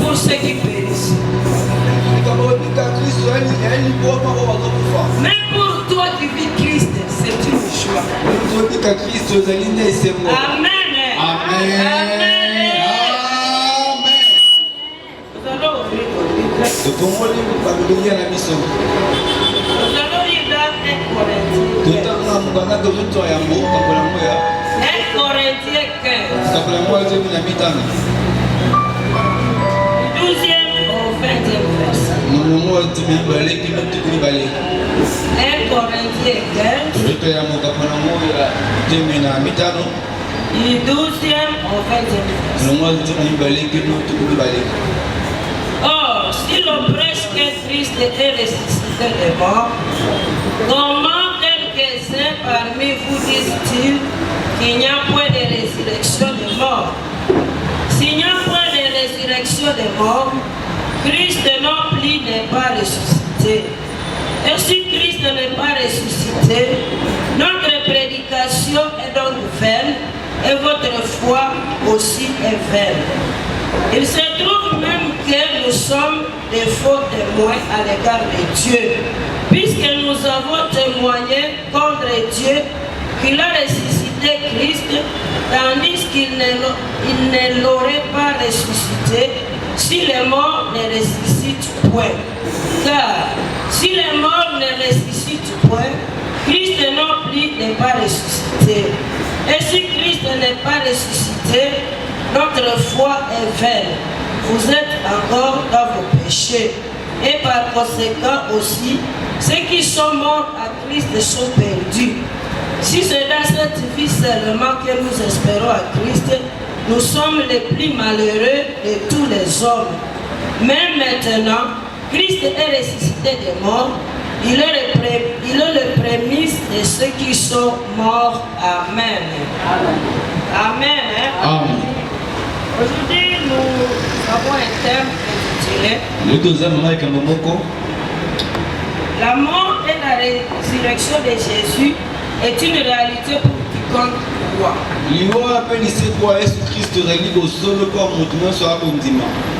pour ceux qui périssent. Mais pour toi qui vis Christ, c'est une joie. Amen. Amen. Nous allons ouvrir notre Bible. Nous allons lire dans 1 Corinthiens 15. 12e au 20e verset. 1 Corinthiens 15. Du 12e au 20e verset. Or, si l'on prêche que Christ est ressuscité des morts, comment quelques-uns parmi vous disent-ils qu'il n'y a point de résurrection des morts? S'il n'y a point de résurrection des morts, Christ non plus n'est pas ressuscité. Et si Christ n'est pas ressuscité, notre prédication est donc vaine et votre foi aussi est vaine. Il se trouve même que nous sommes des faux témoins à l'égard de Dieu, puisque nous avons témoigné contre Dieu qu'il a ressuscité Christ, tandis qu'il ne l'aurait pas ressuscité si les morts ne ressuscitent point. Car si les morts ne ressuscitent point, Christ non plus n'est pas ressuscité. Et si Christ n'est pas ressuscité, notre foi est vaine. Vous êtes encore dans vos péchés. Et par conséquent aussi, ceux qui sont morts à Christ sont perdus. Si c'est dans cette vie seulement que nous espérons à Christ, nous sommes les plus malheureux de tous les hommes. Mais maintenant, Christ est ressuscité des morts. Il est le prémisse de ceux qui sont morts. Amen. Amen. Amen. Aujourd'hui, nous avons un thème intitulé La mort et la résurrection de Jésus est une réalité pour quiconque croit.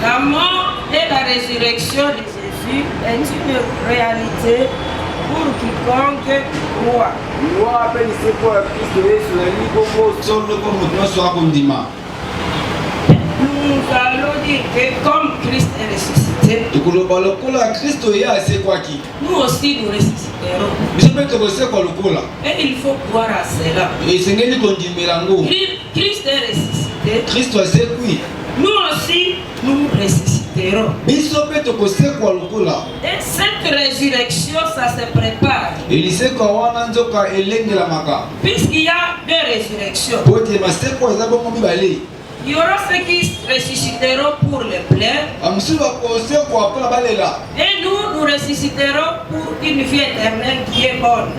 La mort et la résurrection de Jésus est une réalité pour quiconque croit. Nous allons dire que comme Christ est ressuscité, nous aussi nous ressusciterons. Et il faut croire à cela. Christ est ressuscité. Nous aussi nous ressusciterons. Et cette résurrection, ça se prépare. Puisqu'il y a deux résurrections. Il y aura ceux qui ressusciteront pour le plaire. Et nous, nous ressusciterons pour une vie éternelle qui est bonne.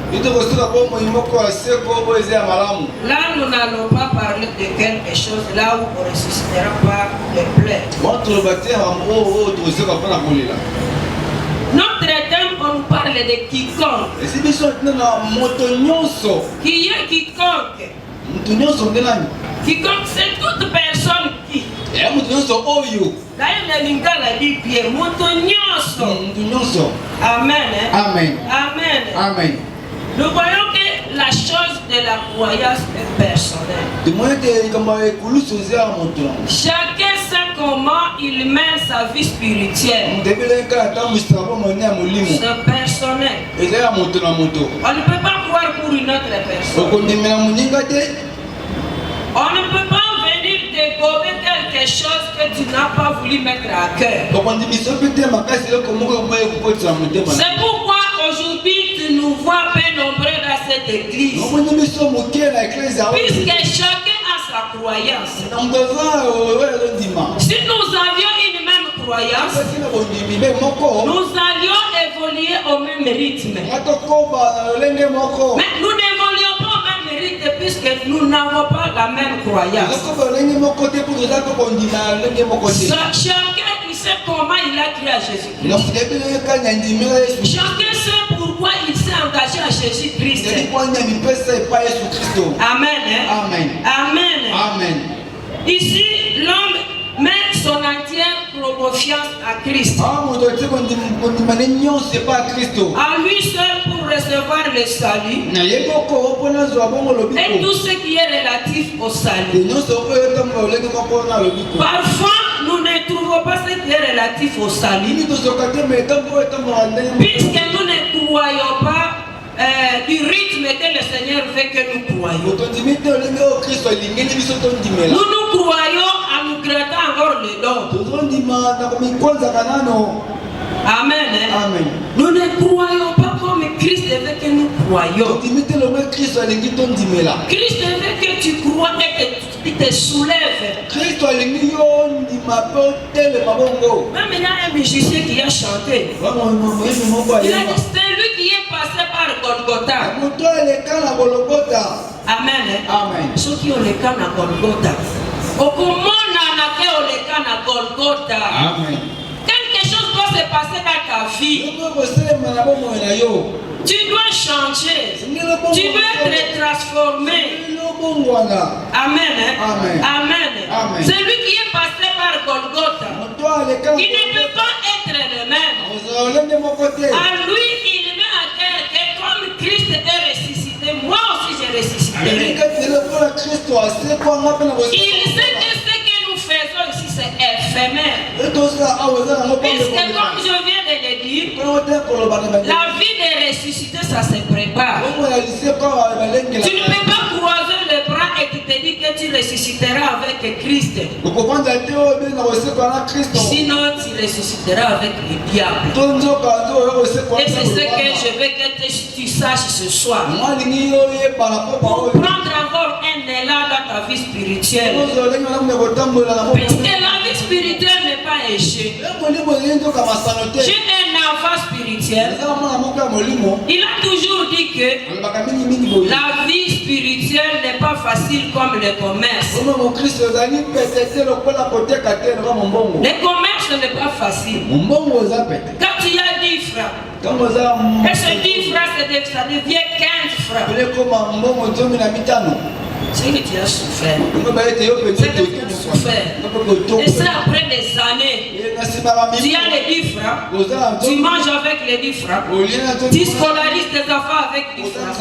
Là, nous n'allons pas parler de quelque chose là où on ne ressuscitera pas le plaire. Notre thème, on nous parle de quiconque. Qui est quiconque? Quiconque, c'est toute personne qui. D'ailleurs, le Lingala dit bien, Amen. Amen. Amen. Amen. Nous voyons que la chose de la croyance est personnelle. Chacun sait comment il mène sa vie spirituelle. C'est personnel. On ne peut pas croire pour une autre personne. On ne peut pas venir dégober quelque chose que tu n'as pas voulu mettre à cœur. C'est pourquoi aujourd'hui tu nous vois peu nombreux dans cette église. Puisque chacun a sa croyance. Si nous avions une même croyance, nous allions évoluer au même rythme. Mais nous n'évoluons pas au même rythme puisque nous n'avons pas la même croyance. Chacun il sait comment il a cru à Jésus-Christ. Chacun sait pourquoi il s'est engagé à Jésus-Christ. Amen. Amen. Amen. Ici, l'homme met son entière confiance à Christ. À lui seul pour recevoir le salut et tout ce qui est relatif au salut. Parfois, nous ne trouvons pas ce qui est relatif au salut, puisque nous ne croyons pas du rythme que le Seigneur veut que nous croyons. Nous croyons en nous grattant encore le don. Amen. Amen. Nous ne croyons pas comme Christ veut que nous croyons. Christ veut que tu crois et que tu te soulèves. Même il y a un musicien qui a chanté. Il a dit c'est lui qui est passé par Golgotha. Amen. Amen. Ceux qui ont le cas à Golgotha. Au comment on a le cas à Golgotha. Amen. Quelque chose doit se passer dans ta vie. Tu dois changer. Tu dois être transformé. Amen. Amen. Amen. Amen. Celui qui est passé par Golgotha, il ne peut pas être le même. À lui, il met à terre que comme Christ est ressuscité, moi aussi j'ai ressuscité. Il sait que ce que nous faisons ici, c'est éphémère. Puisque comme je viens de le dire, la vie de ressuscité, ça se prépare. Tu ne peux pas croiser les bras et tu te dis que tu ressusciteras avec Christ. Sinon, tu ressusciteras avec le diable. Et c'est ce que je veux que tu saches ce soir. Pour prendre encore un élan dans ta vie spirituelle. Puisque la vie spirituelle n'est pas échec. J'ai un enfant spirituel. Il a toujours dit que la vie spirituelle n'est pas facile comme le commerce. Le commerce n'est pas facile. Quand tu as 10 francs, et ce 10 francs, ça devient 15 francs. C'est que tu as souffert. C'est que tu as souffert. Et c'est après des années. Tu as les 10 francs. Tu manges avec les 10 francs. Tu scolarises tes enfants avec 10 francs.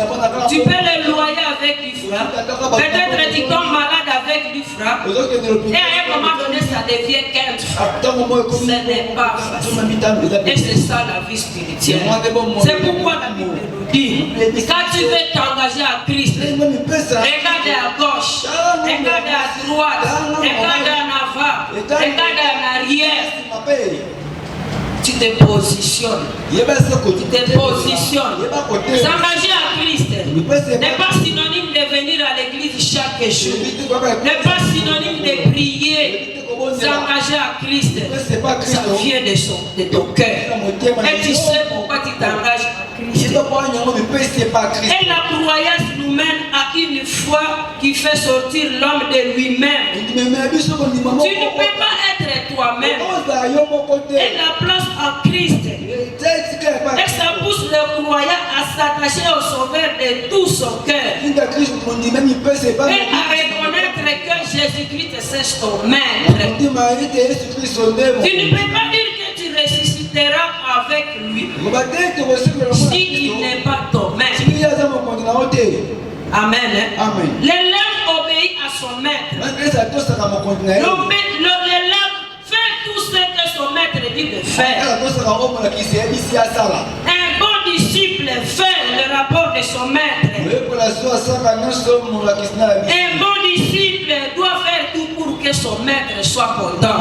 Tu paies le loyer avec 10 francs. Peut-être tu tombes malade avec 10 francs. Et à un moment donné, ça devient 15 francs. Ce n'est pas facile. Et c'est ça la vie spirituelle. C'est pourquoi la Bible nous dit, quand tu veux t'engager à Christ, regarde à gauche, regarde à droite, regarde en avant, regarde en arrière. Tu te positionnes. S'engager à Christ n'est pas synonyme de venir à l'église chaque jour. N'est pas synonyme de prier. S'engager à Christ, ça vient de ton cœur. Et tu sais pourquoi tu t'engages à Christ. Et la croyance nous mène à une foi qui fait sortir l'homme de lui-même. Tu ne peux pas être toi-même. Et la place en Christ. Et ça pousse le croyant à s'attacher au Sauveur de tout son cœur. Et à reconnaître que Jésus-Christ c'est ton maître. Tu ne peux pas dire que tu ressusciteras avec lui s'il n'est pas ton maître. Amen. L'élève obéit à son maître. L'élève fait tout ce que son maître dit de faire. Un bon disciple fait le rapport de son maître. Un bon disciple doit faire tout pour que son maître soit content.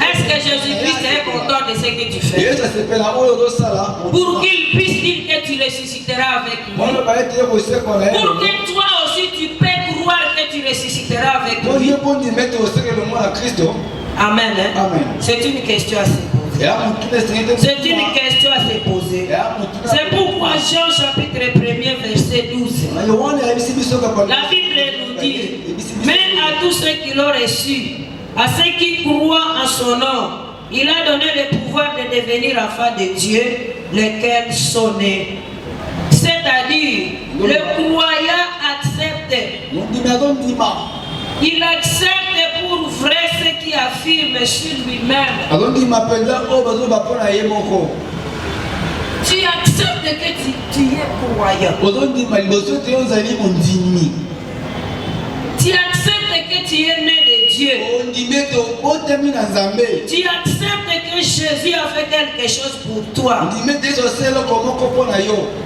Est-ce que Jésus-Christ est content de ce que tu fais? Pour qu'il puisse dire que tu ressusciteras avec lui. Pour que toi aussi tu peux croire que tu ressusciteras avec lui. Amen. C'est une question à se poser. C'est une question à se poser. C'est pourquoi Jean chapitre 1er verset 12. La Bible nous dit, mais à tous ceux qui l'ont reçu, à ceux qui croient en son nom, il a donné le pouvoir de devenir enfants de Dieu, lesquels sont nés. C'est-à-dire, le croyant accepte. Il accepte pour pour vrai ce qui affirme sur lui-même. Tu acceptes que tu es croyant. Tu acceptes que tu es né de Dieu. Tu acceptes que Jésus a fait quelque chose pour toi.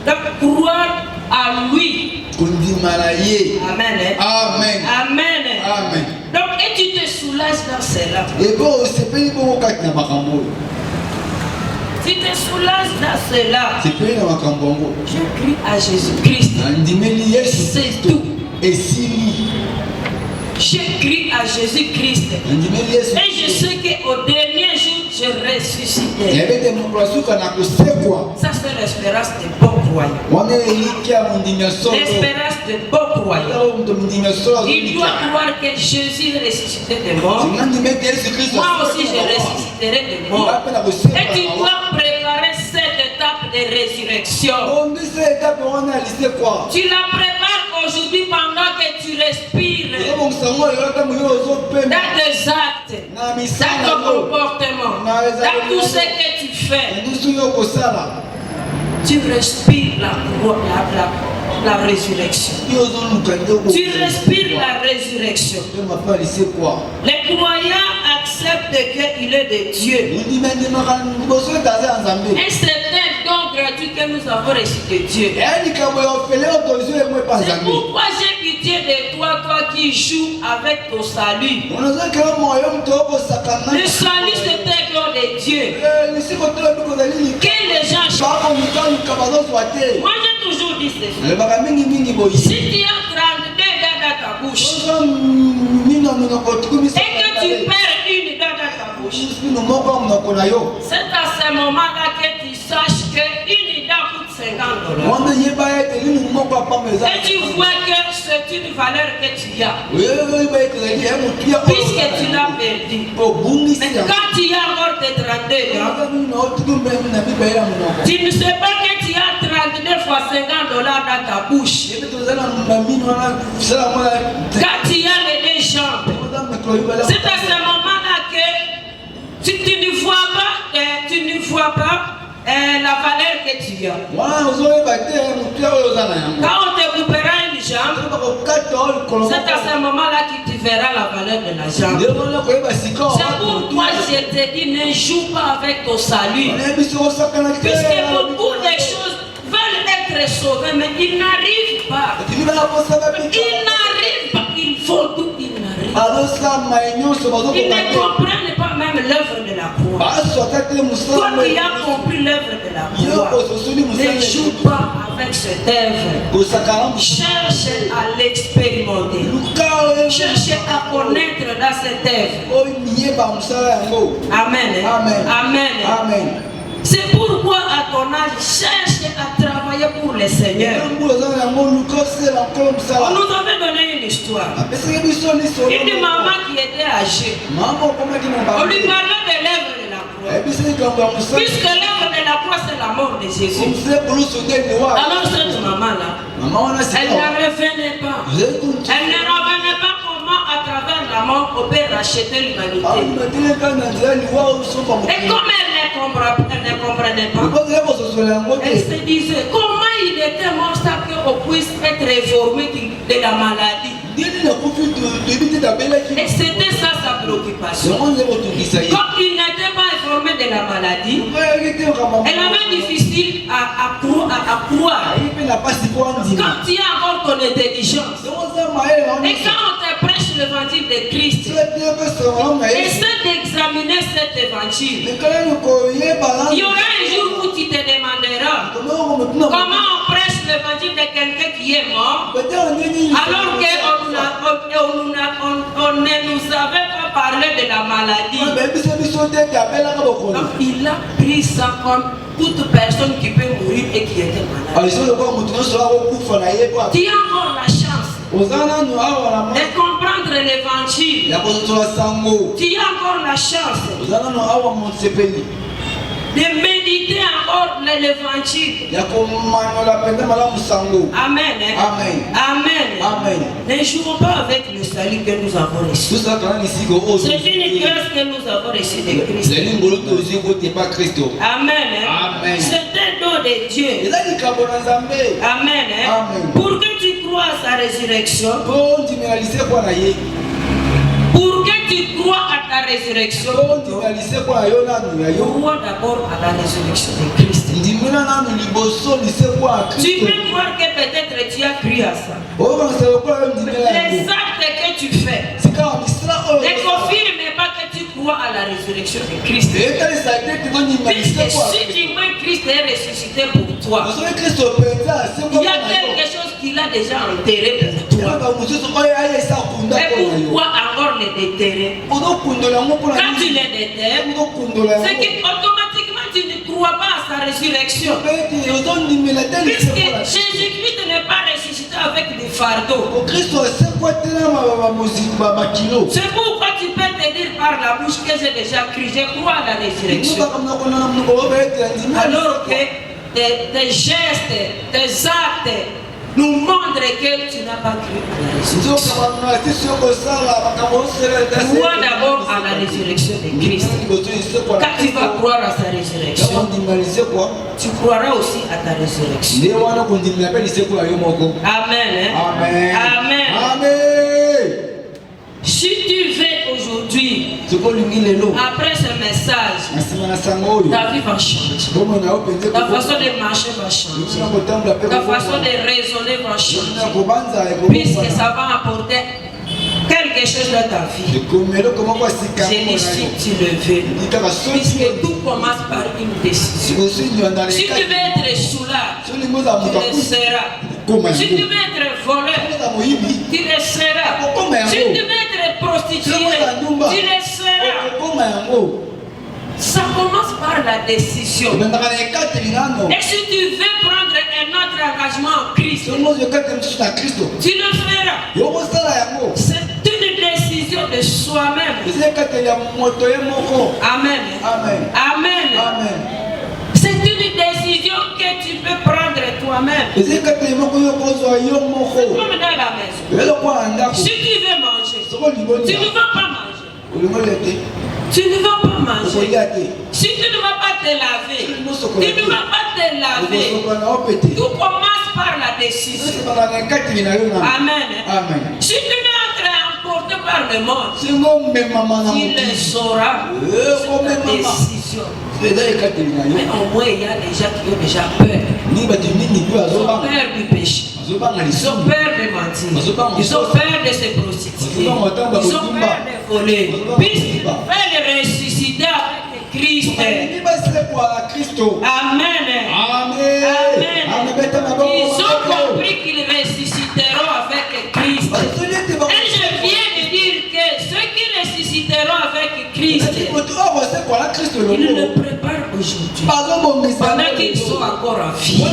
Donc croire à lui. Amen. Amen. Amen. Amen. Donc et tu te soulages dans cela. Tu te soulages dans cela. Je crie à Jésus-Christ. C'est tout. Je crie à Jésus-Christ. Et je sais qu'au dernier jour, je ressusciterai. Ça, c'est l'espérance de bon croyant. L'espérance de bon croyant. Il doit croire que Jésus est ressuscité des morts. Moi aussi, je ressusciterai des morts. Et tu dois préparer cette étape de résurrection. Tu la prépares aujourd'hui pendant que tu respires. Dans tes actes, dans ton comportement, dans tout ce que tu fais, tu respires la résurrection. Tu respires la résurrection. Les croyants acceptent qu'il est de Dieu. Et c'est un don gratuit que nous avons reçu de Dieu. C'est pourquoi j'ai pitié de toi, toi qui joues avec ton salut. Le salut, c'est un don de Dieu. Que les gens changent. Moi, j'ai toujours dit ceci. Si tu as 32 dents dans ta bouche et que tu perds une dent dans ta bouche, c'est à ce moment-là que tu saches qu'une dent coûte $50. Et tu vois que c'est une valeur que tu as, puisque tu l'as perdu. Mais quand tu as encore tes 32 dents, tu ne sais pas que tu as 32 fois $50 dans ta bouche. Quand tu as les deux jambes, c'est à ce moment-là que tu ne vois pas la valeur que tu as. Quand on te coupera une jambe, c'est à ce moment-là que tu verras la valeur de la jambe. C'est pourquoi je te dis, ne joue pas avec ton salut. Puisque beaucoup de choses veulent être sauvées, mais ils n'arrivent pas. Ils n'arrivent pas. Ils font tout, ils n'arrivent pas. Ils ne comprennent pas même l'œuvre de la croix. Toi qui as compris l'œuvre de la croix, ne joue pas avec cette œuvre. Cherche à l'expérimenter. Cherche à connaître dans cette œuvre. Amen. Amen. Amen. Amen. C'est pourquoi à ton âge, cherche à travailler pour le Seigneur. On nous avait donné une histoire. Une maman qui était âgée. On lui parlait de l'œuvre de la croix. Puisque l'œuvre de la croix, c'est la mort de Jésus. Alors cette maman-là, elle ne revenait pas. Elle ne revenait pas comment à travers la mort on peut racheter l'humanité. Et comme elle ne comprenait pas, elle se disait comment il était mort ça qu'on puisse être réformé de la maladie. Et c'était ça sa préoccupation. Comme il n'était pas informé de la maladie, elle avait difficile à croire. Quand tu as encore ton intelligence, et quand on te prêche l'évangile de Christ, essaie d'examiner cet évangile. Il y aura un jour où tu te demanderas comment on prêche l'évangile de quelqu'un qui est mort, alors qu'on ne nous avait pas parlé de la maladie. Donc il a pris ça comme toute personne qui peut mourir et qui était malade. Tu as encore la chance de comprendre l'évangile. Tu as encore la chance de méditer encore l'évangile. Amen. Amen. Amen. Amen. Ne jouons pas avec le salut que nous avons reçu. C'est une grâce que nous avons reçue de Christ. Amen. Amen. C'est un don de Dieu. Amen. Amen. Pour que tu crois à sa résurrection, pour que tu crois à ta résurrection, crois d'abord à la résurrection de Christ. Tu peux croire que peut-être tu as cru à ça. Les actes que tu fais ne confirment pas que tu crois à la résurrection de Christ. Puisque si du moins Christ est ressuscité pour toi, il y a quelque chose qu'il a déjà enterré pour toi. Mais pourquoi encore le déterrer? Quand tu le déterres, c'est qu'automatiquement tu ne crois pas à sa résurrection. Puisque Jésus-Christ n'est pas ressuscité avec des fardeaux. C'est pourquoi tu peux te dire par la bouche que j'ai déjà cru, je crois à la résurrection. Alors que tes gestes, tes actes nous montrent que tu n'as pas cru à la résurrection. Crois d'abord à la résurrection de Christ. Quand tu vas croire à sa résurrection, tu croiras aussi à ta résurrection. Amen. Amen. Amen. Amen. Si tu veux aujourd'hui, après ce message, ta vie va changer. Ta façon de marcher va changer. Ta façon de raisonner va changer. Puisque ça va apporter quelque chose dans ta vie. Je dis si tu le veux. Puisque tout commence par une décision. Si tu veux être soulard, tu le seras. Si tu veux être voleur, tu le seras. Si tu veux être prostituée, tu le seras. Ça commence par la décision. Et si tu veux prendre un autre engagement en Christ, tu le feras. C'est une décision de soi-même. Amen. Amen. Amen. Amen. C'est une décision que tu peux prendre toi-même. C'est comme dans la maison. Si tu veux manger, tu ne vas pas manger. Tu ne vas pas manger. Si tu ne vas pas te laver, tu ne vas pas te laver. Tout commence par la décision. Amen. Amen. Si tu veux être emporté par le monde, tu le sauras. C'est une décision. Mais au moins, il y a des gens qui ont déjà peur. Ils ont peur du péché. Ils ont peur de mentir. Ils ont peur de se prostituer. Ils ont peur de voler. Puisqu'ils veulent ressusciter avec Christ. Amen. Amen. Ils ont compris qu'ils ressusciteront avec Christ. Et je viens de dire que ceux qui ressusciteront avec Christ, ils le préparent aujourd'hui. Pendant qu'ils sont encore en vie.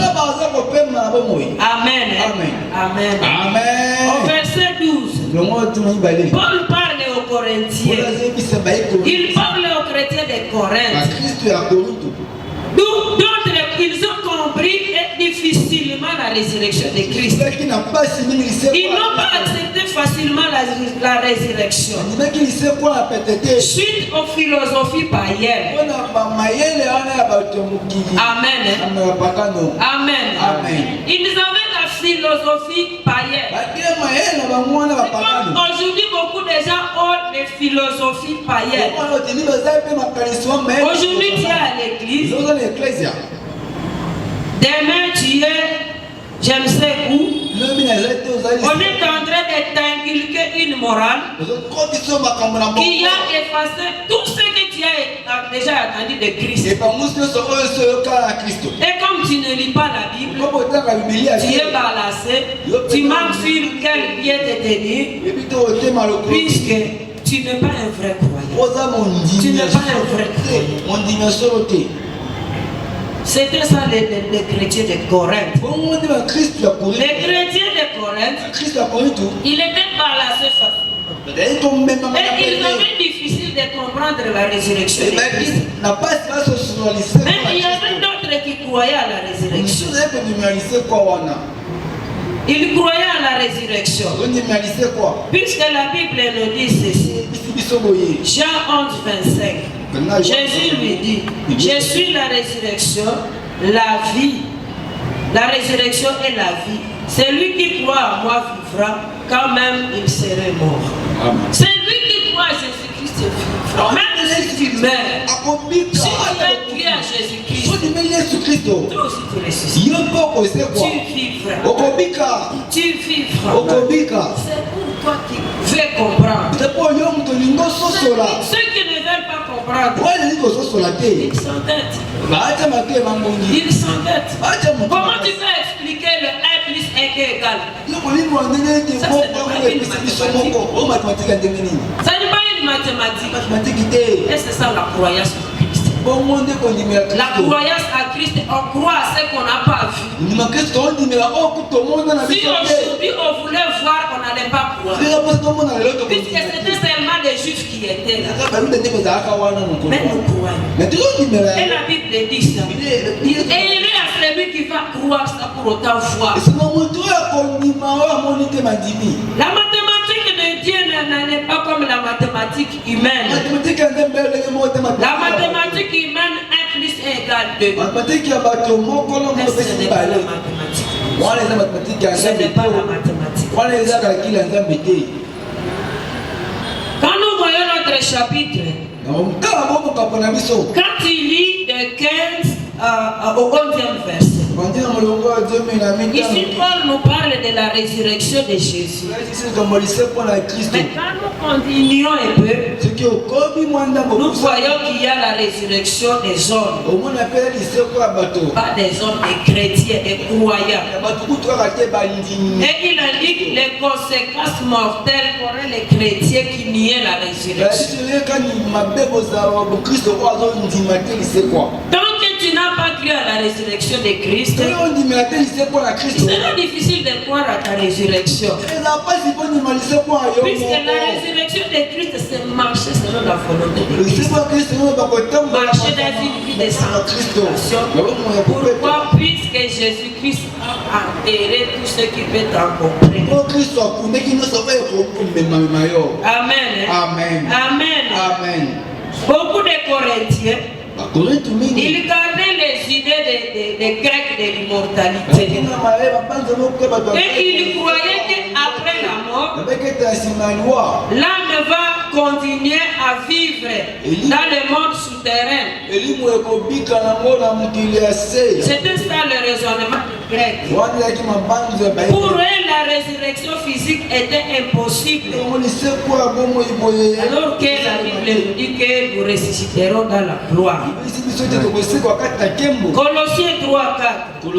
Amen. Amen. Amen. Au verset 12, Paul parle aux Corinthiens. Il parle aux chrétiens de Corinthe. D'autres, ils ont compris difficilement la résurrection de Christ. Ils n'ont pas accepté facilement la résurrection. Suite aux philosophies païennes. Amen. Amen. Ils avaient la philosophie païenne. Aujourd'hui, beaucoup de gens ont des philosophies païennes. Aujourd'hui, tu es à l'église. Demain, tu es, je ne sais où. On est en train de t'inculquer une morale qui a effacé tout ce que tu as déjà entendu de Christ. Et comme tu ne lis pas la Bible, tu es balancé, tu manques sur quel pied te tenir, puisque tu n'es pas un vrai croyant. Tu n'es pas un vrai croyant. C'était ça les chrétiens de Corinthe. Les chrétiens de Corinthe, ils étaient balancés facilement. Et ils avaient difficile de comprendre la résurrection de Christ. Mais il y avait d'autres qui croyaient à la résurrection. Ils croyaient à la résurrection. Puisque la Bible nous dit ceci. Jean 11, 25. Jésus lui dit, je suis la résurrection, la vie. La résurrection et la vie. Celui qui croit à moi vivra quand même il serait mort. Celui qui croit à Jésus-Christ vivra. Même si tu meurs, si tu as crié à Jésus-Christ, toi aussi tu ressuscites. Tu vivras. Tu vivras. C'est pour toi qui veux comprendre. Ceux qui ne veulent pas comprendre, ils s'entêtent. Ils s'entêtent. Comment tu peux expliquer le 1 plus 1 qui est égal? Ça, n'est pas une mathématique. Et c'est ça la croyance en Christ. La croyance à Christ, on croit à ce qu'on n'a pas vu. Si aujourd'hui on voulait voir, on n'allait pas croire. Puisque c'était seulement des juifs qui étaient là. Mais nous croyons. Et la Bible dit ça. Et il est à celui qui va croire ça pour autant voir. La mathématique de Dieu n'est pas comme la mathématique humaine. La mathématique humaine 1 plus 1 égale 2. Mais ce n'est pas la mathématique. Ce n'est pas la mathématique. Quand nous voyons notre chapitre, quand il lit de 15 au 11e verset, ici Paul nous parle de la résurrection de Jésus. Mais quand nous continuons un peu, nous voyons qu'il y a la résurrection des hommes. Pas des hommes, des chrétiens, des croyants. Et il indique les conséquences mortelles qu'auraient les chrétiens qui niaient la résurrection. Tant que tu n'as pas cru à la résurrection de Christ, il sera difficile de croire à ta résurrection. Puisque la résurrection de Christ, c'est marcher selon la volonté de Christ. Marcher dans une vie de sanctification. Pourquoi? Puisque Jésus-Christ a enterré tout ce qui peut t'encombrer. Amen. Amen. Amen. Beaucoup de Corinthiens, ils gardaient les idées des Grecs de l'immortalité. Et ils croyaient qu'après la mort, l'âme va continuer à vivre dans le monde souterrain. C'était ça le raisonnement grec. Pour eux, la résurrection physique était impossible. Alors que la Bible nous dit que nous ressusciterons dans la gloire. Colossiens 3, 4.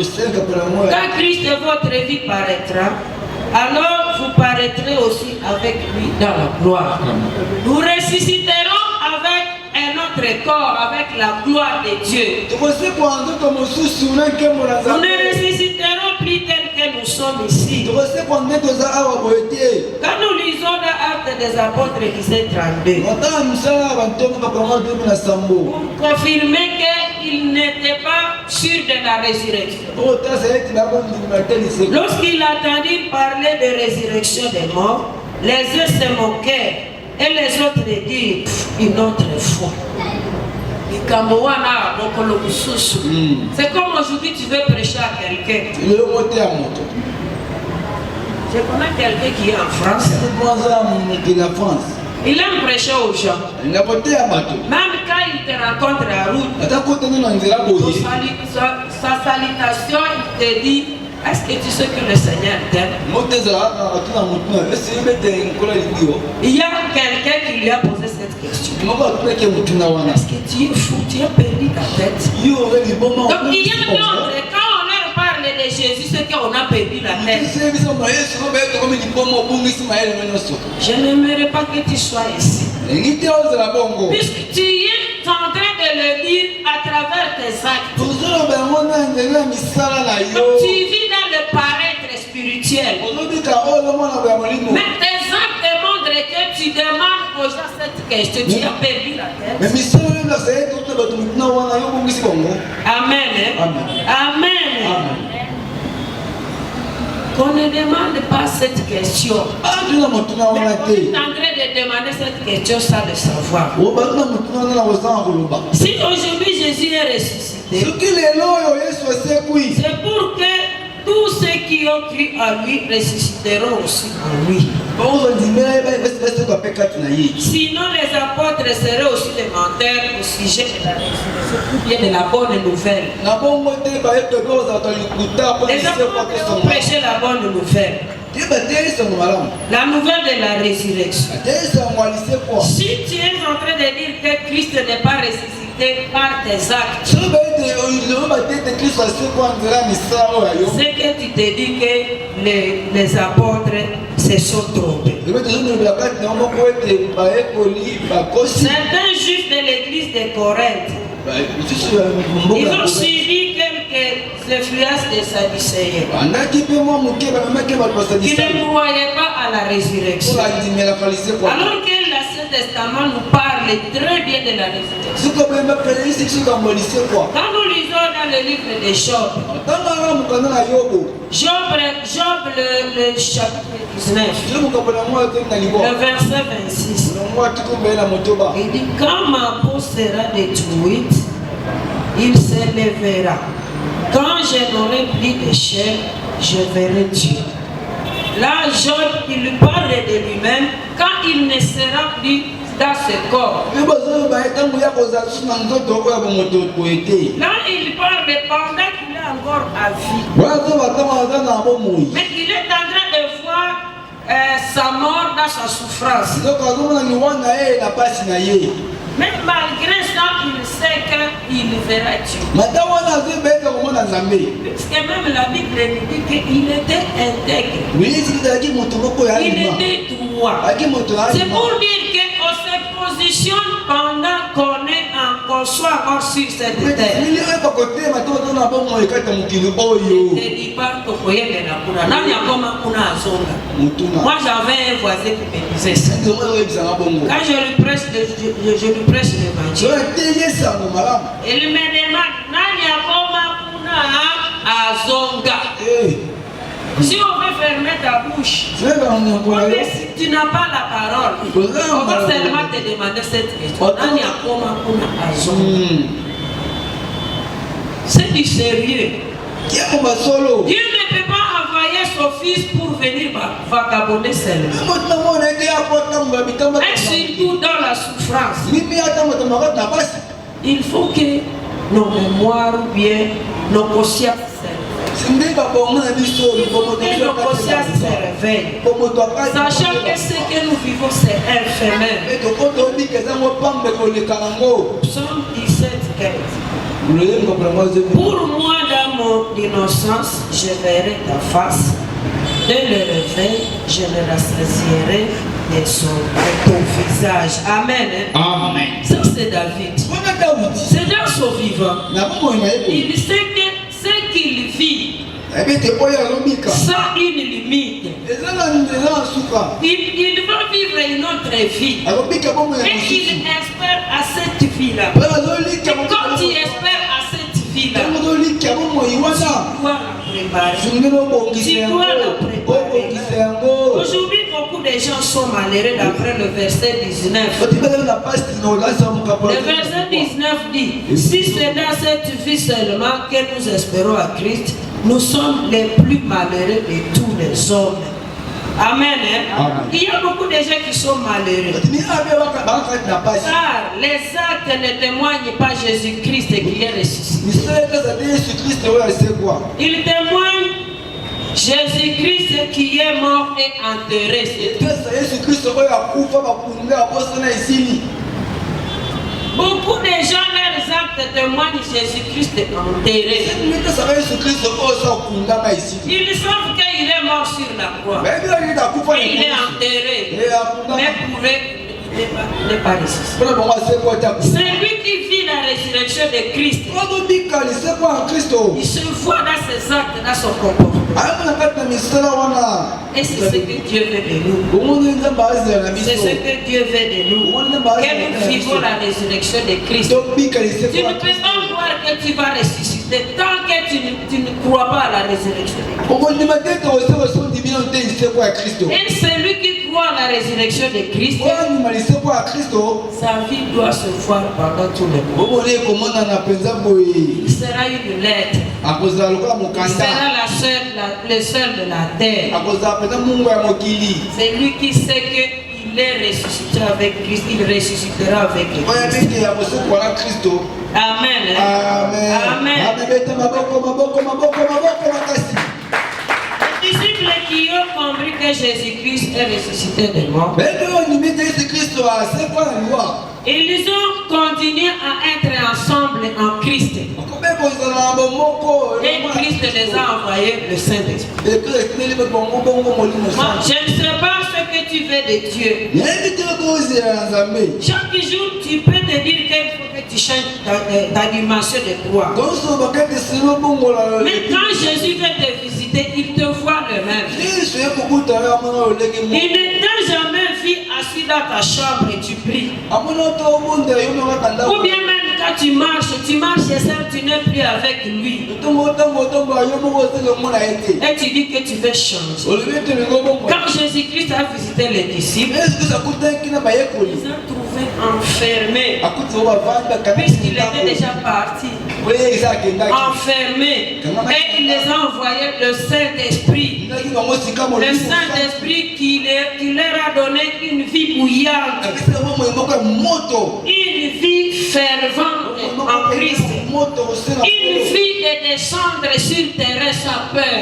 Quand Christ votre vie paraîtra, alors vous paraîtrez aussi avec lui dans la gloire. Nous ressusciterons avec un autre corps, avec la gloire de Dieu. Nous ne ressusciterons plus tel que nous sommes ici. Quand nous lisons dans Actes des Apôtres 17:32, pour confirmer qu'il n'était pas sûr de la résurrection. Lorsqu'il attendit parler de résurrection des morts, les uns se moquaient et les autres dirent une autre fois. C'est comme aujourd'hui tu veux prêcher à quelqu'un. Je connais quelqu'un qui est en France. Il aime prêcher aux gens. Même quand il te rencontre à route, sa salutation, il te dit, est-ce que tu sais que le Seigneur t'aime? Il y a quelqu'un qui lui a posé cette question. Est-ce que tu es fou? Tu as perdu ta tête? Donc il y a d'autres, quand on leur parle de Jésus, c'est qu'on a perdu la tête. Je n'aimerais pas que tu sois ici. Puisque tu es en train de le dire à travers tes actes. Donc tu vis dans le paraître spirituel. Mais tes actes montrent que tu demandes aux gens cette question, tu as perdu la Mais tête. mission même là c'est tout le monde maintenant on a eu beaucoup de bongo. Amen. Hein? Amen. Amen. Amen. Qu'on ne demande pas cette question. Ah tu n'as pas tout na Mais wana on est te. en train de demander cette question sans le savoir. O ba na mutu na wazana kuluba. Si aujourd'hui Jésus est ressuscité, Ce qui les loyo Yesu asekui. c'est pour que tous ceux qui ont cru à lui ressusciteront aussi en lui. Bonzo dimela ba bese ko peka na yi. Sinon, les apôtres seraient aussi des menteurs au sujet de la résurrection ou bien de la bonne nouvelle. Na bongo te ba eto doza to likuta pa Les se ko apôtres to ont prêché la bonne nouvelle, Ti ba te so malamu. la nouvelle de la résurrection. Te so ngwalise kwa. Si tu es en train de dire que Christ n'est pas ressuscité par tes actes, So ba te o ba te Kristo asekwa ndira misao ya yo. c'est que tu te dis que les apôtres se sont trompés. Certains juifs de l'église de Corinthe, ils ont suivi quelques influences des Sadducéens qui ne croyaient pas à la résurrection. Alors que l'Ancien Testament nous parle très bien de la résurrection. Quand nous lisons dans le livre de Job, le chapitre 19, le verset 26, il dit, quand ma peau sera détruite, il s'élèvera. Quand je n'aurai plus de chair, je verrai Dieu. Là, Job, il lui parle de lui-même quand il ne sera plus dans ce corps. Là, il parle de pendant qu'il est encore à vie. Mais il est en train de voir sa mort dans sa souffrance. Mais malgré ça, il sait qu'il verra Dieu. Parce que même la Bible nous dit qu'il était intègre. Il était droit. C'est pour dire qu'on se positionne pendant qu'on est encore soit encore sur cette terre. Ne dis pas moi j'avais un voisin qui me disait ça. Quand je lui prêche l'évangile, il me demande Nani Akoma Azonga. Si on veut fermer ta bouche, si tu n'as pas la parole, on va seulement te demander cette question. Nani Akoma Azonga. C'est du sérieux. Dieu ne peut pas envoyer son fils pour venir vagabonder seulement. Et surtout dans la souffrance. Il faut que nos mémoires ou bien nos consciences se réveillent. Sachant que ce que nous vivons c'est éphémère. Psaume 17, 15. Pour moi, dans mon innocence, je verrai ta face. Dès le réveil, je ne rassasierai de ton visage. Amen. Amen. Ça, c'est David. C'est dans son vivant. Il sait que ce qu'il vit, sans une limite, il va vivre une autre vie. Et il espère à cette vie-là. Et quand tu espères à cette vie-là, tu dois la préparer. Aujourd'hui, beaucoup de gens sont malheureux d'après le verset 19. Le verset 19 dit, si c'est dans cette vie seulement que nous espérons à Christ, nous sommes les plus malheureux de tous les hommes. Amen. Amen. Il y a beaucoup de gens qui sont malheureux. Car les actes ne témoignent pas Jésus-Christ qui est ressuscité. Ils témoignent Jésus-Christ qui est mort et enterré. Beaucoup de gens, leurs actes témoignent Jésus-Christ enterré. Ils savent qu'il est mort sur la croix. Et il est enterré. Mais pour eux, il n'est pas ressuscité. C'est lui qui vit la résurrection résurrection de Christ, Obika lisekwa en Kristo. il se voit dans ses actes, dans son comportement. Ayamana kati na misala wana. Et c'est ce que Dieu veut de nous. Omoni nzamba azela na C'est biso. ce que Dieu veut de nous. Que nous vivons la résurrection de Christ. Tobika Tu lisekwa. ne peux pas croire que tu vas ressusciter tant que tu ne crois pas à la résurrection de Christ. Omoni matete oseko sondi bino te lisekwa ya Kristo. Et celui qui croit à la résurrection de Christ, Wani malisekwa ya Kristo. sa vie doit se voir pendant tout le monde. Omoni komona na penza boye. Il sera une lettre. Akozala lokola Il mokanda. sera le seul de la terre. Akozala penza mungu ya mokili. C'est lui qui sait qu'il est ressuscité avec Christ. Il ressuscitera avec Oya Christ. beke ya kosekwa na Kristo. Amen. Amen. Amen. Amen. Bete maboko makasi. Les disciples qui ont compris que Jésus-Christ est ressuscité des morts, Bete onimite Yesu Kristo asekwa na liwa. ils ont continué à être ensemble en Christ. Okobeko ozala na bomoko. Et Christ les a envoyés le Saint-Esprit. Eke etineli be bongo molimo Moi, sana. je ne sais pas ce que tu veux de Dieu. Yebi te kozela na Nzambe. Chaque jour, tu peux te dire qu'il faut que tu changes ta dimension de croix. Koso bakete silo bongola. Mais quand Jésus vient te visiter, il te voit le même. Kristo yekokuta yo amona olenge mo. Il ne t'a jamais vu assis dans ta chambre et tu pries. Amona to bonda yo no kanda. Ou bien même quand tu marches et ça, tu n'es plus avec lui. Tombo yo mo selo mona ete. Et tu dis que tu veux changer. Olebete le bongo. Quand Jésus-Christ a visité les disciples, Est-ce que ça coûte un kina bayekoli? ils ont trouvé enfermés. Akuti oba vanda kana. Puisqu'il était déjà parti, Oui, ça kendaki. enfermés. Et il les a envoyés le Saint-Esprit. Ndaki bango sika mo. Le Saint-Esprit qui leur a donné une vie bouillante, Akisa mo mo moto. une vie fervente en Christ, Moto osena. une vie de descendre sur terrain sans peur.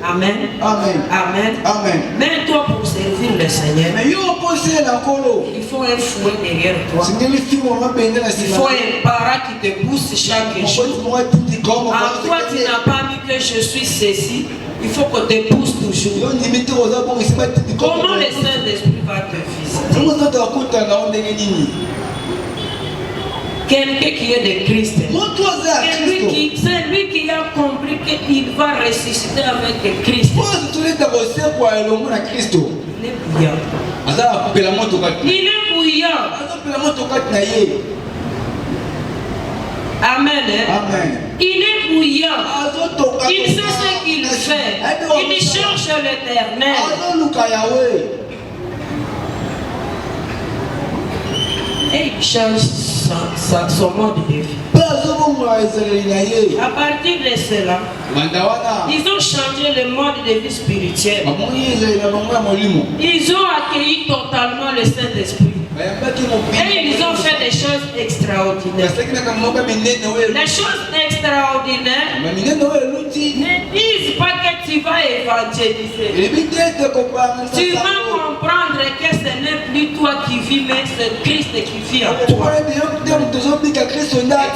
Amen. Amen. Amen. Amen. Mais toi, pour servir le Seigneur, Mais yo posé na kolo. il faut un fouet derrière toi. Singeli fimo mapende na Il sima. faut un parent qui te pousse chaque jour. En toi, tu n'as pas mis que je suis ceci. Il faut qu'on te pousse toujours. Comment le Saint-Esprit va te visiter? Quelqu'un qui est de Christ. C'est lui qui a compris qu'il va ressusciter avec Christ. Il est bouillant. Il est bouillant. Amen. Amen. Il est bouillant. Il sait ce qu'il fait. Il cherche l'Éternel. Et il change son mode de vie. À partir de cela, ils ont changé le mode de vie spirituel. Ils ont accueilli totalement le Saint-Esprit. Et ils ont fait des choses extraordinaires. Les choses extraordinaires ne disent pas que tu vas évangéliser. Tu vas comprendre que ce n'est plus toi qui vis, mais c'est Christ qui vit en toi. Tu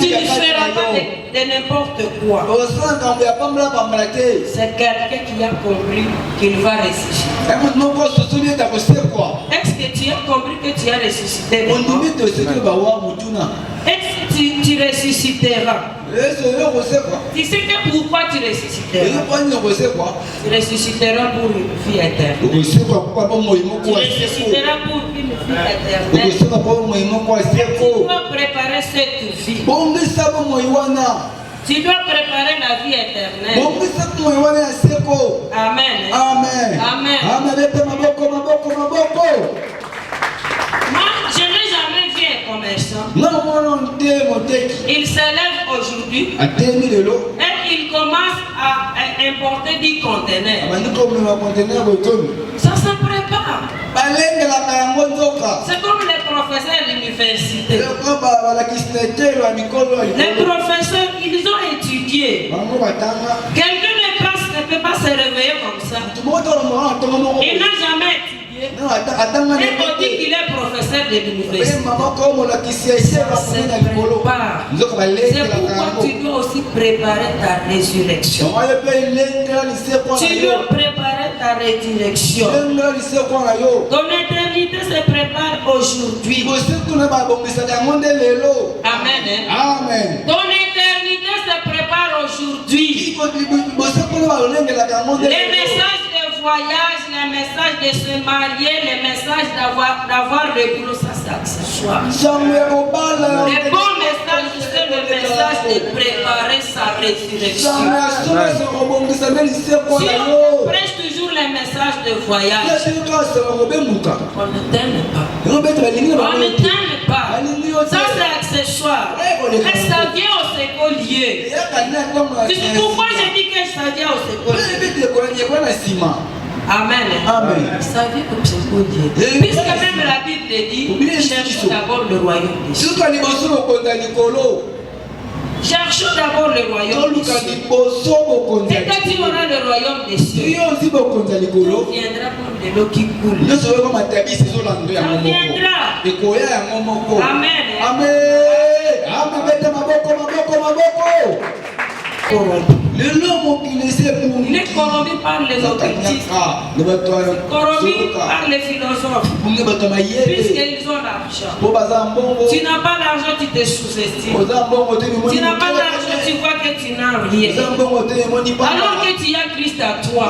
ne feras pas de n'importe quoi. C'est quelqu'un qui a compris qu'il va ressusciter. Est-ce que tu as compris que tu as ressuscité? Est-ce que tu ressusciteras? Tu sais que pourquoi tu ressusciteras? Tu ressusciteras pour une vie éternelle. Tu ressusciteras pour une vie éternelle. Tu dois préparer cette vie. Tu dois préparer la vie éternelle. Amen. Amen. Amen. Moi, je n'ai jamais vu un commerçant. Il s'élève aujourd'hui et il commence à importer 10 conteneurs. Ça se prépare. C'est comme les professeurs à l'université. Les professeurs, ils ont étudié. Quelqu'un ne peut pas se réveiller comme ça. Il n'a jamais étudié. Et on dit qu'il est professeur de l'université. Ça se prépare. C'est pourquoi tu dois aussi préparer ta résurrection. Tu dois préparer ta résurrection. Ton éternité se prépare aujourd'hui. Amen. Amen. Ton éternité se prépare aujourd'hui. Les messages de voyage, les messages de se marier, les messages d'avoir le boulot, ça c'est accessoire. Le bon message, c'est le message de préparer sa résurrection. Si on prêche toujours les messages de voyage, on ne t'aime pas. On ne t'aime pas. Ça c'est accessoire. Et ça vient au second lieu. Pourquoi je dis que ça vient au second lieu? Amen. Amen. Ça vient au second lieu. Puisque même la Bible dit, cherchons d'abord le royaume des cieux. Cherchons d'abord le royaume des cieux. Et quand tu auras le royaume des cieux, tout viendra comme de l'eau qui coule. Ça viendra. Amen. Amen. Il est corrompu par les occultistes, corrompu par les philosophes, puisqu'ils ont l'argent. Tu n'as pas l'argent, tu te sous-estimes. Tu n'as pas l'argent, tu vois que tu n'as rien. Alors que tu as Christ à toi,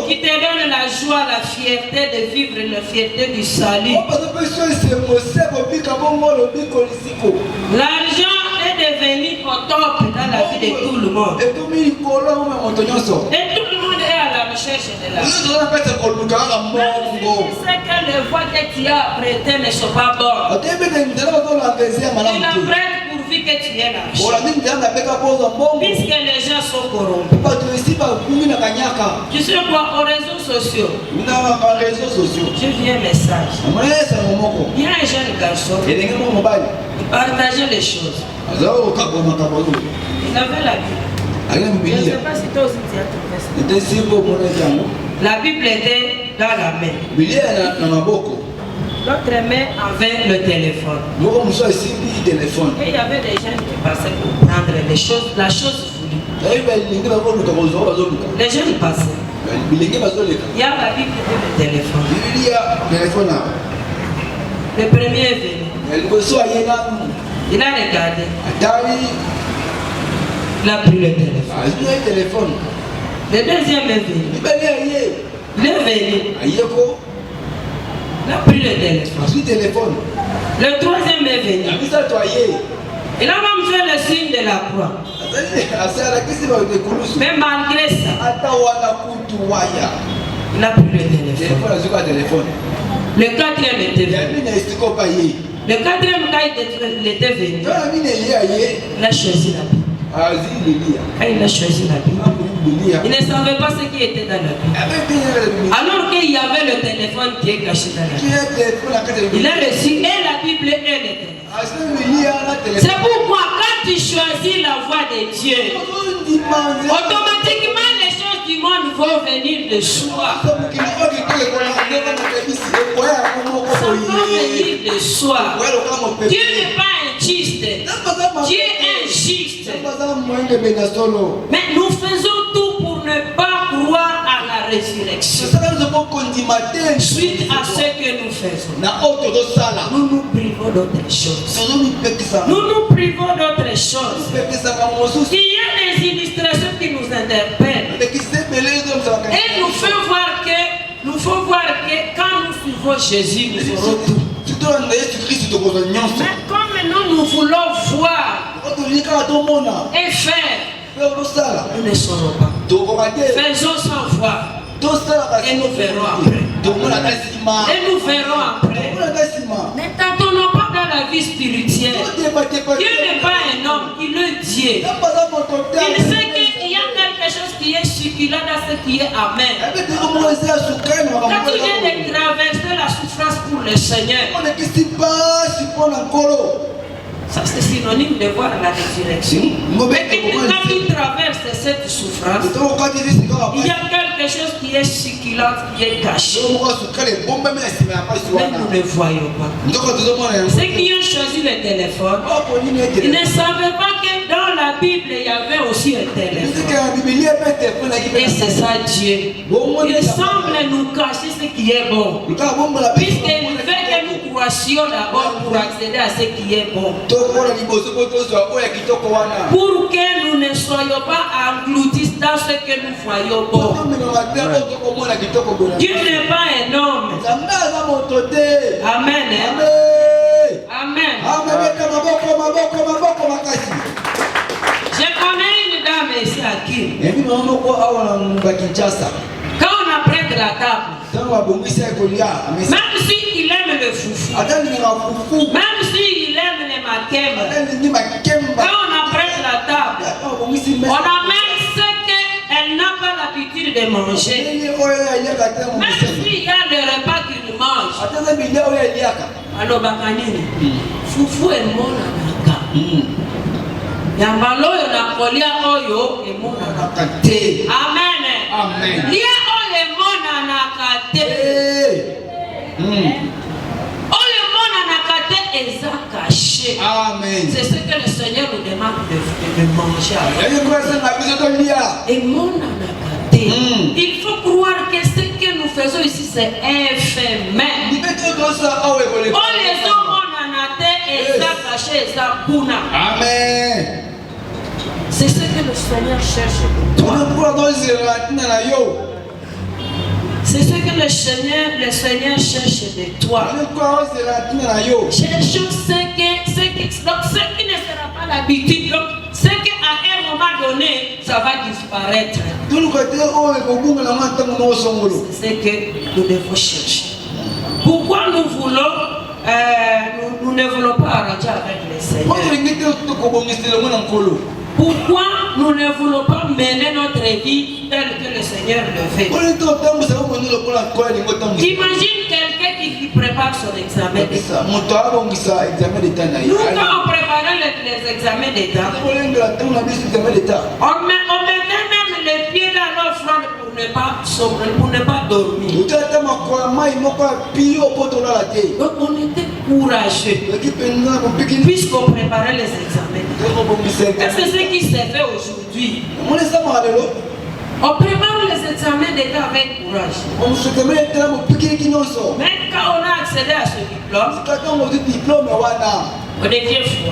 qui te donne la joie, la fierté de vivre, la fierté du salut. L'argent est devenu au top dans la vie de tout le monde. Et tout le monde est à la recherche de l'argent. Tu sais que les voies que tu as prêtées ne sont pas bonnes. Tu la prêtes pourvu que tu aies l'argent. Puisque les gens sont corrompus. Tu sais quoi, aux réseaux sociaux, je vis un message. Il y a un jeune garçon, il partageait les choses. Il avait la Bible. Je ne sais pas si toi aussi tu as trouvé ça. La Bible était dans la main. L'autre main avait le téléphone. Et il y avait des gens qui passaient pour prendre les choses, la chose voulue. Les gens passaient. Il y a la Bible et le téléphone. Le premier est venu. Il a regardé. Il a pris le téléphone. Le deuxième est venu. Il est venu. Il a pris le téléphone. Le troisième est venu. Il a même fait le signe de la croix. Mais malgré ça, il a pris le téléphone. Le quatrième était venu. Le quatrième, quand il était venu, il a choisi la Bible. Quand il a choisi la Bible, il ne savait pas ce qui était dans la Bible. Alors qu'il y avait le téléphone qui est caché dans la Bible. Il a reçu et la Bible et le téléphone. C'est pourquoi quand tu choisis la voie de Dieu, automatiquement les choses du monde vont venir de soi. Ça va venir de soi. Dieu n'est pas injuste. Dieu est juste. Mais nous faisons tout pour ne pas croire à la résurrection. Suite à ce que nous faisons, nous nous privons d'autres choses. Nous nous privons d'autres choses. Il y a des illustrations qui nous interpellent. Et nous font voir que quand nous suivons Jésus, nous aurons tout. Mais comme nous voulons voir et faire, nous ne saurons pas. Faisons sans voir. Et nous verrons après. Et nous verrons après. Ne t'attendons pas dans la vie spirituelle. Dieu n'est pas un homme, il est Dieu. Il sait qu'il y a quelque chose qui est succulent dans ce qui est amen. Quand tu viens de traverser la souffrance pour le Seigneur, ça c'est synonyme de voir la résurrection. Mais quand tu traverses cette souffrance, il y a quelque chose qui est succulent, qui est caché. Mais nous ne voyons pas. Ceux qui ont choisi le téléphone, ils ne savaient pas que dans la Bible, il y avait aussi un téléphone. Et c'est ça Dieu. Il semble nous cacher ce qui est bon. Puisqu'il veut que nous croissions d'abord pour accéder à ce qui est bon. Pour que nous ne soyons pas engloutis dans ce que nous voyons bon. Dieu n'est pas un homme. Amen. Amen. Je connais une dame ici à Kim. Quand on apprête la table, même s'il aime le foufou, même s'il aime les makemba, quand on apprête la table, on amène ce qu'elle n'a pas l'habitude de manger. Même s'il y a le repas qu'il mange. Alors, bakanini, foufou est mon anaka. Yambalo yo na kolia oyo e mon anaka te. Amen. Amen. Lia oyo e mon anaka te. Oyo mon anaka te eza caché. Amen. C'est ce que le Seigneur nous demande de manger. Et mon anaka te. Il faut croire que ce que nous faisons ici c'est éphémère. Amen. C'est ce que le Seigneur cherche de toi. C'est ce que le Seigneur cherche de toi. Cherchons ce qui ne sera pas l'habitude. Ce qu'à un moment donné, ça va disparaître. C'est ce que nous devons chercher. Pourquoi nous ne voulons pas arranger avec le Seigneur? Pourquoi nous ne voulons pas mener notre vie telle que le Seigneur le fait? Imagine quelqu'un qui prépare son examen d'État. Nous, quand on préparait les examens d'État, on mettait même les pieds dans l'offrande pour ne pas dormir. Donc on était courageux puisqu'on préparait les examens. Et c'est ce qui s'est fait aujourd'hui. On prépare les examens d'État avec courage. Mais quand on a accédé à ce diplôme, on devient fou.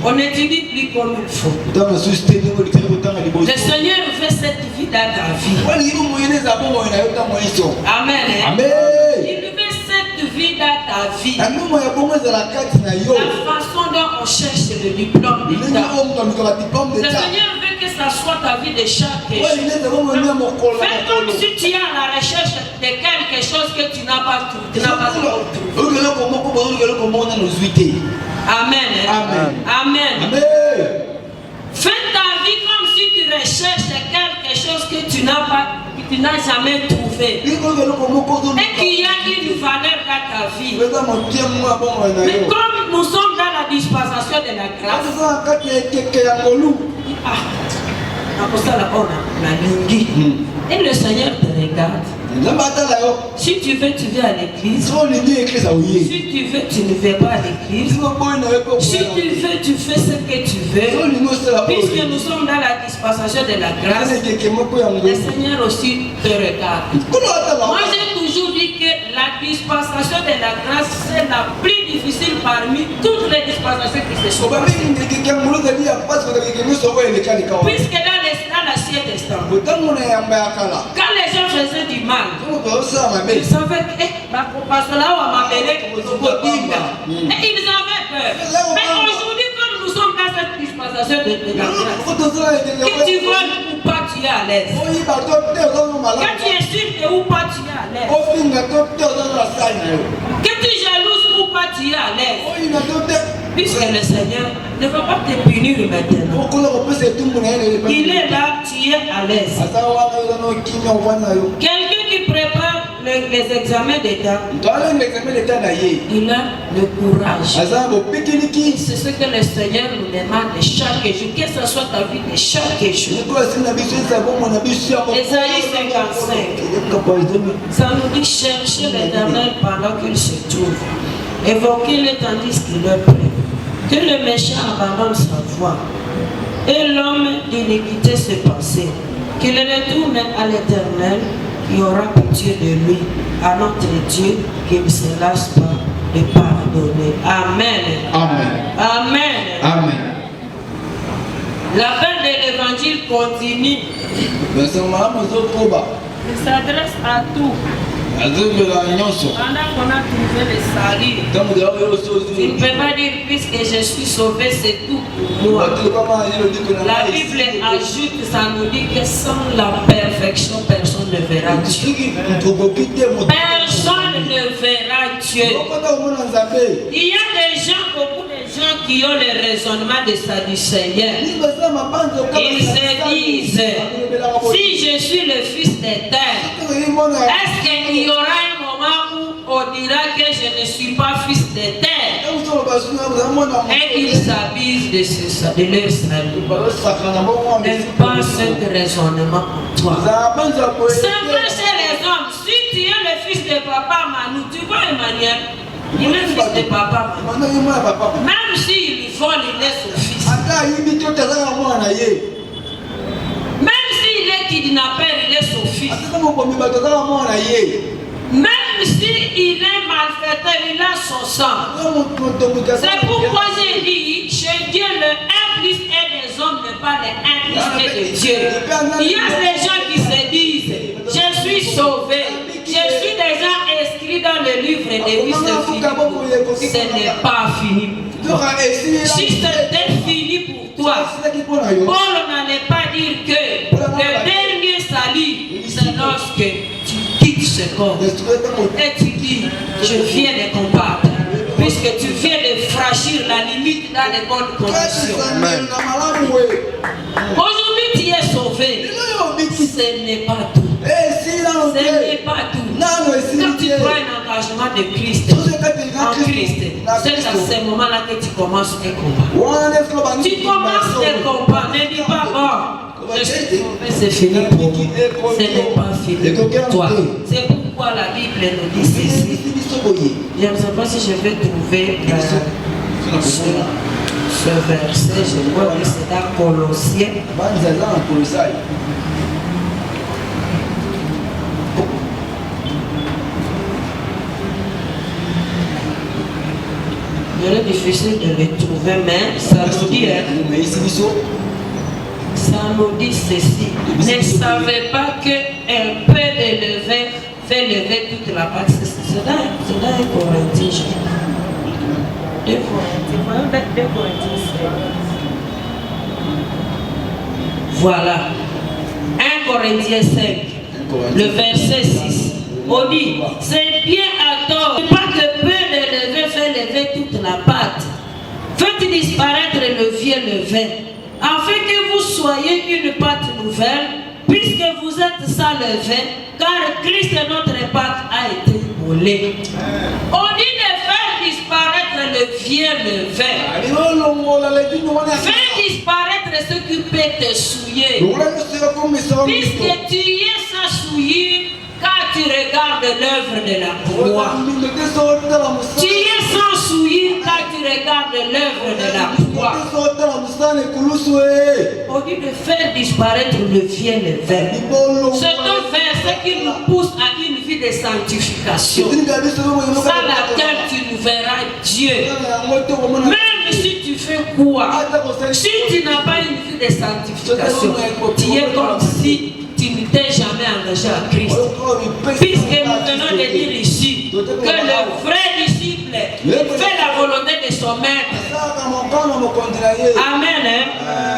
On n'étudie plus comme il faut. Le Seigneur fait cette vie dans ta vie. Amen. Il fait cette vie dans ta vie. La façon dont on cherche le diplôme d'État. Le Seigneur veut que ça soit ta vie de chaque jour. Fais comme si tu es à la recherche de quelque chose que tu n'as pas trouvé. Amen. Amen. Amen. Fais ta vie comme si tu recherches quelque chose que tu n'as jamais trouvé. Et qu'il y a une valeur dans ta vie. Mais comme nous sommes dans la dispensation de la grâce, et le Seigneur te regarde. Si tu veux, tu viens à l'église. Si tu veux, tu ne viens pas à l'église. Si tu veux, tu fais ce que tu veux. Puisque nous sommes dans la dispensation de la grâce, le Seigneur aussi te regarde. Moi, j'ai toujours dit que la dispensation de la grâce, c'est la plus difficile parmi toutes les dispensations qui se sont passées. Puisque dans l'Ancien Testament, quand les gens faisaient du mal, ils savaient que parce que là où on m'appelait, et ils avaient peur. Mais aujourd'hui, comme nous sommes dans cette dispensation de la grâce, que tu voles ou pas, tu es à l'aise. Quand tu es sûr que ou pas, tu es à l'aise. Que tu es jalouse ou pas, tu es à l'aise. Puisque le Seigneur ne va pas te punir maintenant. Il est là, tu es à l'aise. Quelqu'un qui prépare les examens d'État, il a le courage. C'est ce que le Seigneur nous demande de chaque jour, que ce soit ta vie de chaque jour. Ésaïe 55, ça nous dit chercher l'Éternel pendant qu'il se trouve. Évoquez-le tandis qu'il est prêt. Que le méchant abandonne sa voie et l'homme d'iniquité ses pensées. Qu'il retourne à l'Éternel qui aura pitié de lui, à notre Dieu qui ne se lasse pas de pardonner. Amen. Amen. Amen. Amen. L'appel de l'évangile continue. Il s'adresse à tout. Pendant qu'on a trouvé le salut, tu ne peux pas dire puisque je suis sauvé, c'est tout pour moi. La Bible ajoute, ça nous dit que sans la perfection, personne ne verra Dieu. Personne ne verra Dieu. Il y a des gens, beaucoup de gens qui ont le raisonnement de Sadducéens. Ils se disent, si je suis le Fils de terre, est-ce qu'il y aura un moment où on dira que je ne suis pas fils de terre? Et ils s'abusent de leur salut. Ne pas ce raisonnement en toi. C'est vrai chez les hommes. Si tu es le fils de papa Manu, tu vois Emmanuel, il est fils de papa Manu. Même s'il vole, il est son fils. Même s'il est kidnappeur, il est son fils. Même s'il est malfaiteur, il a son sang. C'est pourquoi j'ai dit, chez Dieu, le 1 plus 1 des hommes n'est pas le 1 plus 1 de Dieu. Il y a des gens qui se disent, je suis sauvé, je suis déjà inscrit dans le livre des vies, c'est fini pour toi. Ce n'est pas fini pour toi. Si c'était fini pour toi, Paul n'en est pas dire que le dernier salut, c'est lorsque tu quittes ce corps et tu dis, je viens de combattre, puisque tu viens de franchir la limite dans les bonnes conditions. Aujourd'hui tu es sauvé, ce n'est pas tout. Ce n'est pas tout. Quand tu prends un engagement de Christ, en Christ, c'est à ce moment-là que tu commences tes combats. Tu commences tes combats, ne dis pas bon, je suis sauvé, c'est fini pour moi. Ce n'est pas fini pour toi. C'est pourquoi la Bible nous dit ceci. Je ne sais pas si je vais trouver ce verset, je crois que c'est dans Colossiens. Il est difficile de le trouver, mais ça nous dit, ceci. Ne savez pas qu'un peu de levain fait lever toute la pâte. C'est dans un Corinthien. 2 Corinthiens. Voilà. 1 Corinthiens 5, le verset 6. On dit, c'est bien à tort, pas que peu de levain fait lever toute la pâte. Faites disparaître le vieux levain, afin que vous soyez une pâte nouvelle, puisque vous êtes sans levain, car Christ notre pâte a été moulée. On dit de faire disparaître le vieux levain. Fais disparaître ce qui peut te souiller. Puisque tu es sans souiller, quand tu regardes l'œuvre de la croix. Tu es sans souillure quand tu regardes l'œuvre de la croix. On dit de faire disparaître le vieux levain. C'est un verset qui nous pousse à une vie de sanctification, sans laquelle tu ne verras Dieu. Même si tu fais quoi, si tu n'as pas une vie de sanctification, tu es comme si tu ne t'es jamais engagé à Christ. Puisque nous venons de dire ici que le vrai disciple fait la volonté de son maître. Amen. Hein?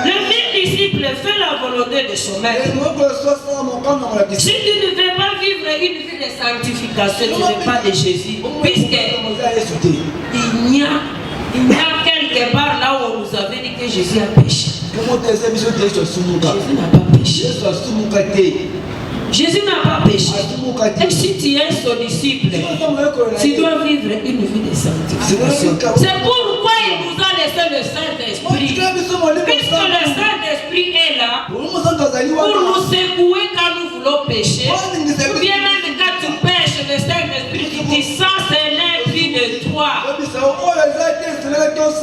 Le vrai disciple fait la volonté de son maître. Si tu ne veux pas vivre une vie de sanctification, tu n'es pas de Jésus. Puisque il y a quelque part là où on nous avait dit que Jésus a péché. Jésus n'a pas péché. Jésus n'a pas péché. Et si tu es son disciple, tu dois vivre une vie de sanctification. C'est pourquoi il nous a laissé le Saint-Esprit. Puisque le Saint-Esprit est là pour nous secouer quand nous voulons pécher. Ou bien même quand tu pêches, le Saint-Esprit qui dit ça, ce n'est plus de toi.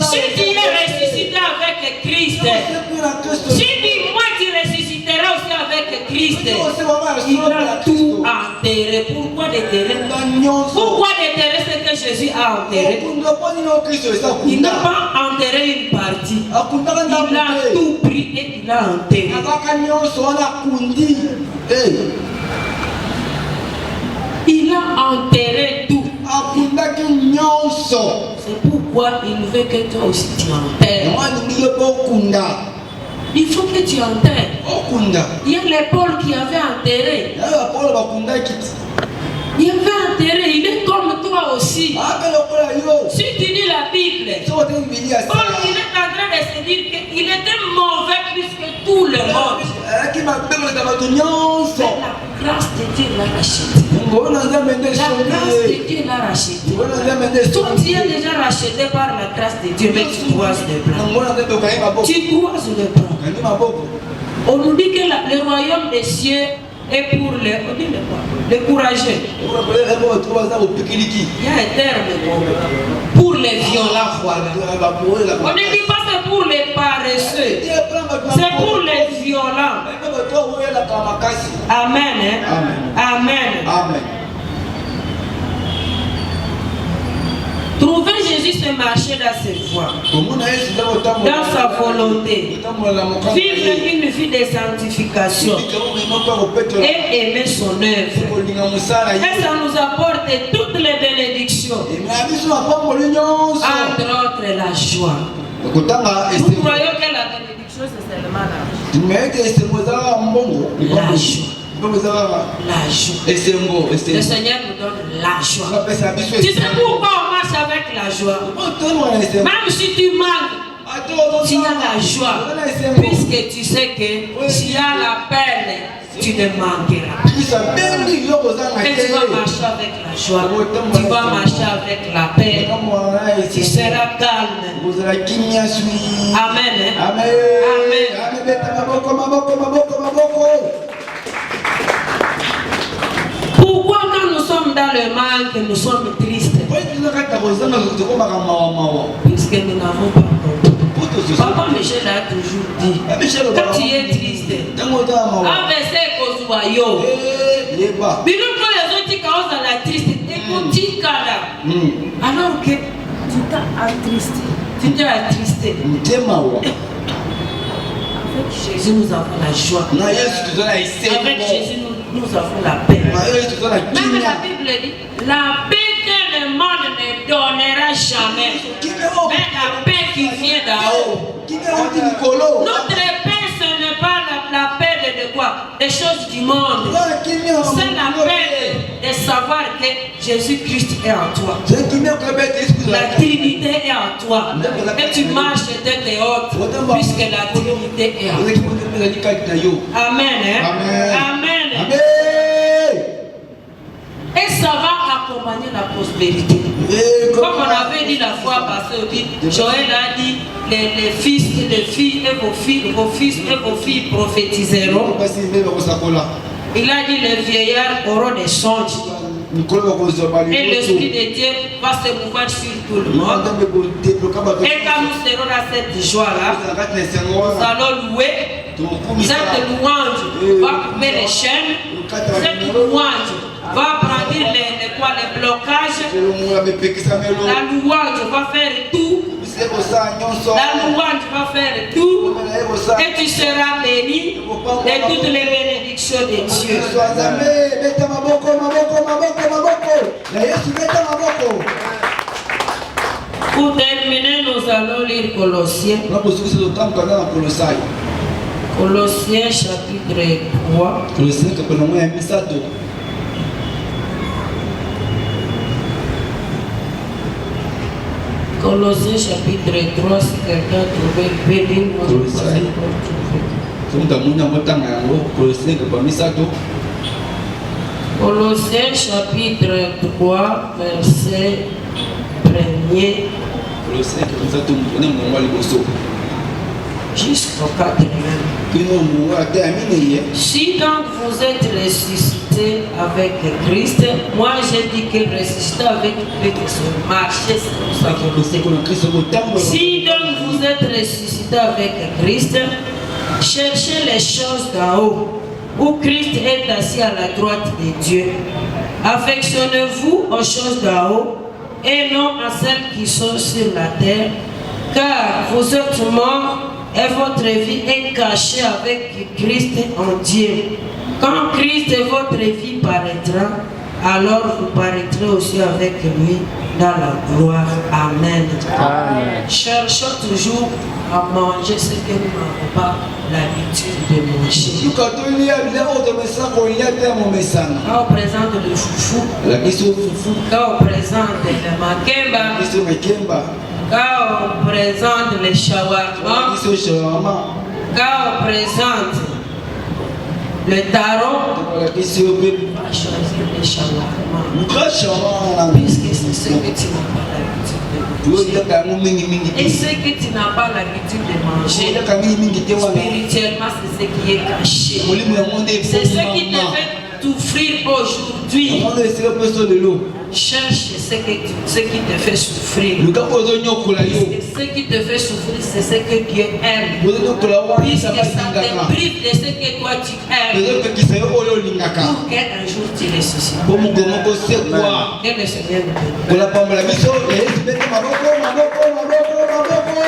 Si tu es il a tout enterré. Pourquoi déterrer? Pourquoi déterrer ce que Jésus a enterré? Il n'a pas enterré une partie. Il a tout pris et il a enterré. Il a enterré tout. C'est pourquoi il veut que toi aussi tu enterres. Il faut que tu enterres. Il y a les Paul qui avaient enterré. Il avait enterré, il est comme toi aussi. Si tu lis la Bible, Paul il est en train de se dire qu'il était mauvais plus que tout le monde. Mais la grâce de Dieu l'a racheté. La grâce de Dieu l'a racheté. Toi tu es déjà racheté par la grâce de Dieu, mais tu croises les bras. Tu croises les bras. On nous dit que le royaume des cieux est pour les courageux. Il y a un terme pour les violents. On ne dit pas c'est pour les paresseux, c'est pour les violents. Amen. Amen. Amen. Trouver Jésus se marcher dans ses voies, dans sa volonté, vivre une vie de sanctification et aimer son œuvre. Et ça nous apporte toutes les bénédictions, entre autres la joie. Vous croyez que la bénédiction c'est seulement la joie? La joie. Le Seigneur nous donne la joie. Tu sais pourquoi on marche avec la joie? Même si tu manques, tu as la joie. Puisque tu sais que s'il y a la peine, tu ne manqueras. Et tu vas marcher avec la joie. Tu vas marcher avec la paix. Tu seras calme. Amen. Amen. Pourquoi quand nous sommes dans le manque, nous sommes tristes? Puisque nous n'avons pas compris. Papa Michel a toujours dit, quand tu es triste, avec Kozuayo, mais nous quand les autres causent la tristesse, écoute alors que tu t'es attristé, avec Jésus nous avons la joie, avec Jésus nous avons la paix. Même la Bible dit, la paix que le monde ne donnera jamais, mais la paix qui vient d'en haut. Notre paix, ce n'est pas la paix de quoi? Des choses du monde. C'est la paix de savoir que Jésus-Christ est en toi. La Trinité est en toi. Et tu marches tête et haute, puisque la Trinité est en toi. Amen. Amen. Et ça va accompagner la prospérité. Comme on avait dit la fois passée, Joël a dit les fils et les filles et vos fils et vos filles prophétiseront. Il a dit les vieillards auront des songes. Et l'Esprit de Dieu va se mouvoir sur tout le monde. Et quand nous serons dans cette joie-là, nous allons louer. Cette louange va couper les chaînes. Cette louange va brandir les blocages. La louange va faire tout. La louange va faire tout. Et tu seras béni de toutes les bénédictions de Dieu. Pour terminer, nous allons lire Colossiens. Colossiens chapitre 3. Colossiens chapitre 3, si quelqu'un trouve le béni, Colossiens chapitre 3, verset 1er jusqu'au 4e. Si donc vous êtes ressuscité avec Christ, moi j'ai dit que ressuscité avec Christ, marcher c'est ça. Si donc vous êtes ressuscité avec Christ, cherchez les choses d'en haut, où Christ est assis à la droite de Dieu. Affectionnez-vous aux choses d'en haut et non à celles qui sont sur la terre, car vous êtes morts et votre vie est cachée avec Christ en Dieu. Quand Christ et votre vie paraîtra, alors vous paraîtrez aussi avec lui dans la gloire. Amen. Amen. Cherchons toujours à manger ce que nous n'avons pas l'habitude de manger. Quand on présente le foufou, quand on présente le makemba, quand on présente les shawarma, quand on présente le taro, on va choisir les shawarma. Puisque c'est ce que tu n'as pas l'habitude de manger. Et ce que tu n'as pas l'habitude de manger, spirituellement, c'est ce qui est caché. C'est ce qui te fait souffrir aujourd'hui. Cherche ce qui te fait souffrir. Ce qui te fait souffrir, c'est ce que Dieu aime. Puisque ça te prive de ce que toi tu aimes. Pour qu'un jour tu ressuscites. Que le Seigneur nous bénisse.